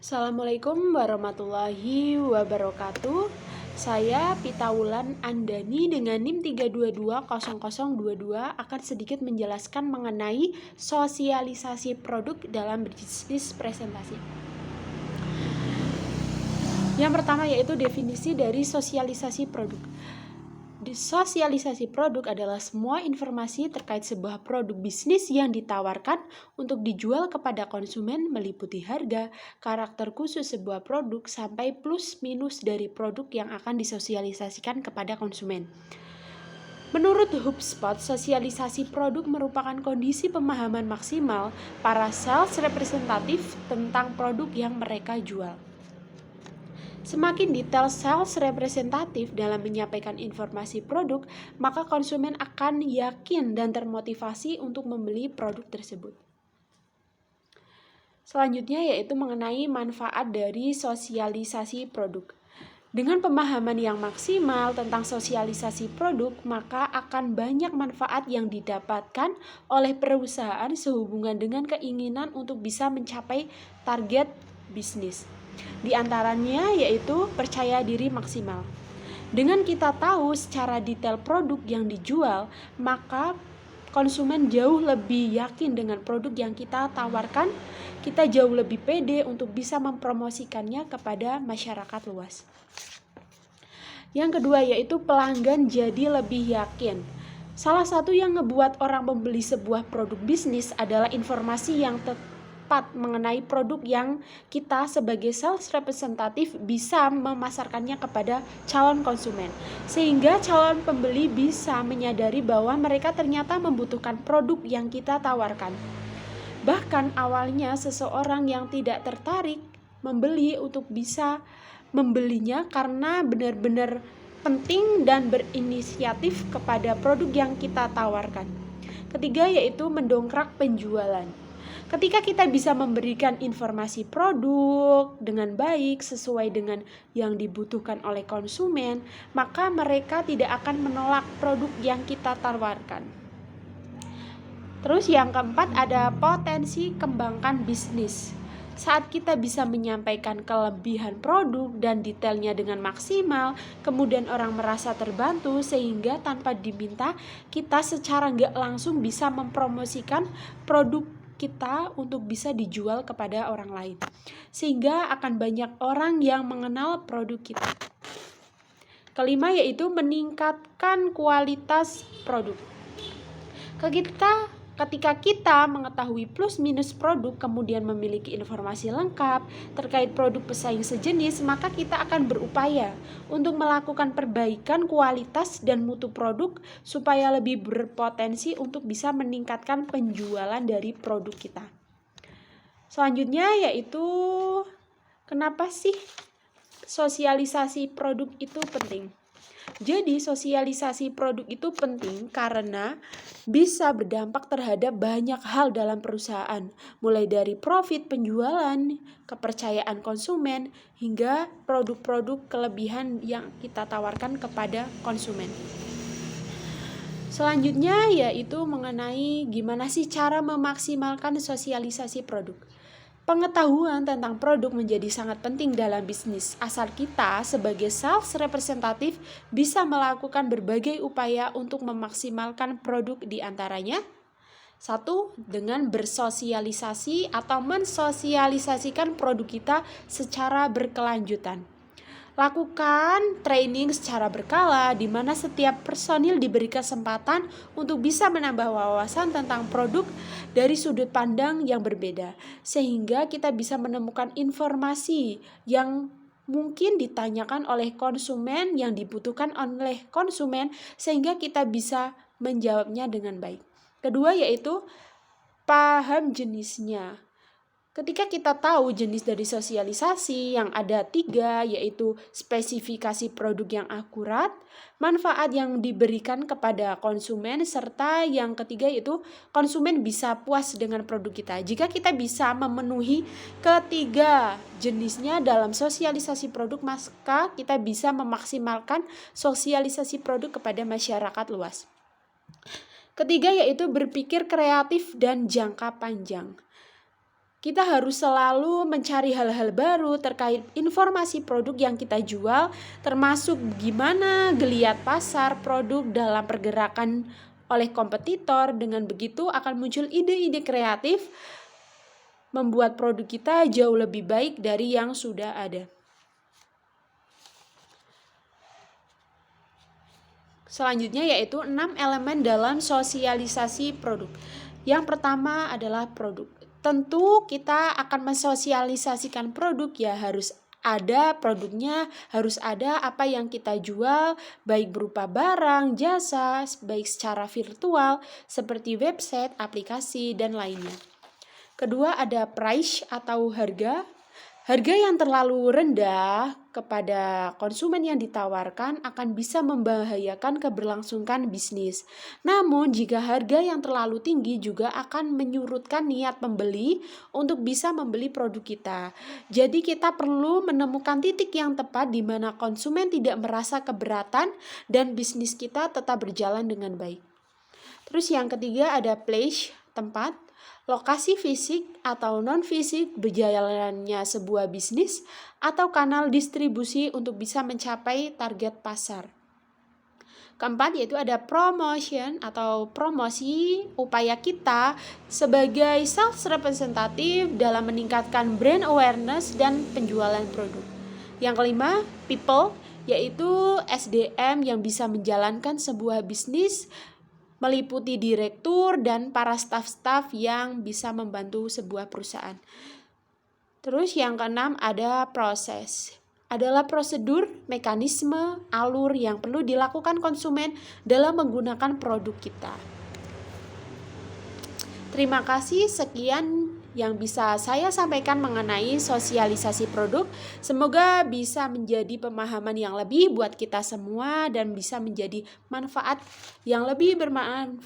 Assalamualaikum warahmatullahi wabarakatuh. Saya Pita Wulan Andani dengan NIM 3220022 akan sedikit menjelaskan mengenai sosialisasi produk dalam bisnis presentasi. Yang pertama yaitu definisi dari sosialisasi produk. Sosialisasi produk adalah semua informasi terkait sebuah produk bisnis yang ditawarkan untuk dijual kepada konsumen, meliputi harga, karakter khusus sebuah produk, sampai plus minus dari produk yang akan disosialisasikan kepada konsumen. Menurut HubSpot, sosialisasi produk merupakan kondisi pemahaman maksimal para sales representatif tentang produk yang mereka jual. Semakin detail sales representatif dalam menyampaikan informasi produk, maka konsumen akan yakin dan termotivasi untuk membeli produk tersebut. Selanjutnya yaitu mengenai manfaat dari sosialisasi produk. Dengan pemahaman yang maksimal tentang sosialisasi produk, maka akan banyak manfaat yang didapatkan oleh perusahaan sehubungan dengan keinginan untuk bisa mencapai target bisnis. Di antaranya yaitu percaya diri maksimal. Dengan kita tahu secara detail produk yang dijual, maka konsumen jauh lebih yakin dengan produk yang kita tawarkan. Kita jauh lebih pede untuk bisa mempromosikannya kepada masyarakat luas. Yang kedua yaitu pelanggan jadi lebih yakin. Salah satu yang ngebuat orang membeli sebuah produk bisnis adalah informasi yang tepat mengenai produk yang kita sebagai sales representatif bisa memasarkannya kepada calon konsumen. Sehingga calon pembeli bisa menyadari bahwa mereka ternyata membutuhkan produk yang kita tawarkan. Bahkan awalnya seseorang yang tidak tertarik membeli untuk bisa membelinya karena benar-benar penting dan berinisiatif kepada produk yang kita tawarkan. Ketiga yaitu mendongkrak penjualan. Ketika kita bisa memberikan informasi produk dengan baik sesuai dengan yang dibutuhkan oleh konsumen, maka mereka tidak akan menolak produk yang kita tawarkan. Terus yang keempat ada potensi kembangkan bisnis. Saat kita bisa menyampaikan kelebihan produk dan detailnya dengan maksimal, kemudian orang merasa terbantu sehingga tanpa diminta kita secara nggak langsung bisa mempromosikan produk kita untuk bisa dijual kepada orang lain. Sehingga akan banyak orang yang mengenal produk kita. Kelima yaitu meningkatkan kualitas produk. Ketika kita mengetahui plus minus produk kemudian memiliki informasi lengkap terkait produk pesaing sejenis, maka kita akan berupaya untuk melakukan perbaikan kualitas dan mutu produk supaya lebih berpotensi untuk bisa meningkatkan penjualan dari produk kita. Selanjutnya yaitu kenapa sih sosialisasi produk itu penting? Jadi sosialisasi produk itu penting karena bisa berdampak terhadap banyak hal dalam perusahaan, mulai dari profit penjualan, kepercayaan konsumen, hingga produk-produk kelebihan yang kita tawarkan kepada konsumen. Selanjutnya yaitu mengenai gimana sih cara memaksimalkan sosialisasi produk. Pengetahuan tentang produk menjadi sangat penting dalam bisnis, asal kita sebagai sales representatif bisa melakukan berbagai upaya untuk memaksimalkan produk di antaranya. 1. Dengan bersosialisasi atau mensosialisasikan produk kita secara berkelanjutan. Lakukan training secara berkala di mana setiap personil diberi kesempatan untuk bisa menambah wawasan tentang produk dari sudut pandang yang berbeda, sehingga kita bisa menemukan informasi yang mungkin ditanyakan oleh konsumen, yang dibutuhkan oleh konsumen, sehingga kita bisa menjawabnya dengan baik. Kedua yaitu paham jenisnya. Ketika kita tahu jenis dari sosialisasi yang ada 3, yaitu spesifikasi produk yang akurat, manfaat yang diberikan kepada konsumen, serta yang ketiga yaitu konsumen bisa puas dengan produk kita. Jika kita bisa memenuhi ketiga jenisnya dalam sosialisasi produk, maka kita bisa memaksimalkan sosialisasi produk kepada masyarakat luas. Ketiga yaitu berpikir kreatif dan jangka panjang. Kita harus selalu mencari hal-hal baru terkait informasi produk yang kita jual, termasuk gimana geliat pasar produk dalam pergerakan oleh kompetitor. Dengan begitu akan muncul ide-ide kreatif membuat produk kita jauh lebih baik dari yang sudah ada. Selanjutnya yaitu 6 elemen dalam sosialisasi produk. Yang pertama adalah produk. Tentu kita akan mensosialisasikan produk ya harus ada produknya, harus ada apa yang kita jual, baik berupa barang, jasa, baik secara virtual seperti website, aplikasi, dan lainnya. Kedua ada price atau harga. Harga yang terlalu rendah kepada konsumen yang ditawarkan akan bisa membahayakan keberlangsungan bisnis. Namun, jika harga yang terlalu tinggi juga akan menyurutkan niat pembeli untuk bisa membeli produk kita. Jadi, kita perlu menemukan titik yang tepat di mana konsumen tidak merasa keberatan dan bisnis kita tetap berjalan dengan baik. Terus yang ketiga ada place, tempat. Lokasi fisik atau non-fisik berjalannya sebuah bisnis atau kanal distribusi untuk bisa mencapai target pasar. Keempat yaitu ada promotion atau promosi, upaya kita sebagai sales representative dalam meningkatkan brand awareness dan penjualan produk. Yang kelima, people, yaitu SDM yang bisa menjalankan sebuah bisnis, meliputi direktur dan para staf-staf yang bisa membantu sebuah perusahaan. Terus yang keenam ada proses. Adalah prosedur, mekanisme, alur yang perlu dilakukan konsumen dalam menggunakan produk kita. Terima kasih, sekian yang bisa saya sampaikan mengenai sosialisasi produk. Semoga bisa menjadi pemahaman yang lebih buat kita semua dan bisa menjadi manfaat yang lebih bermanfaat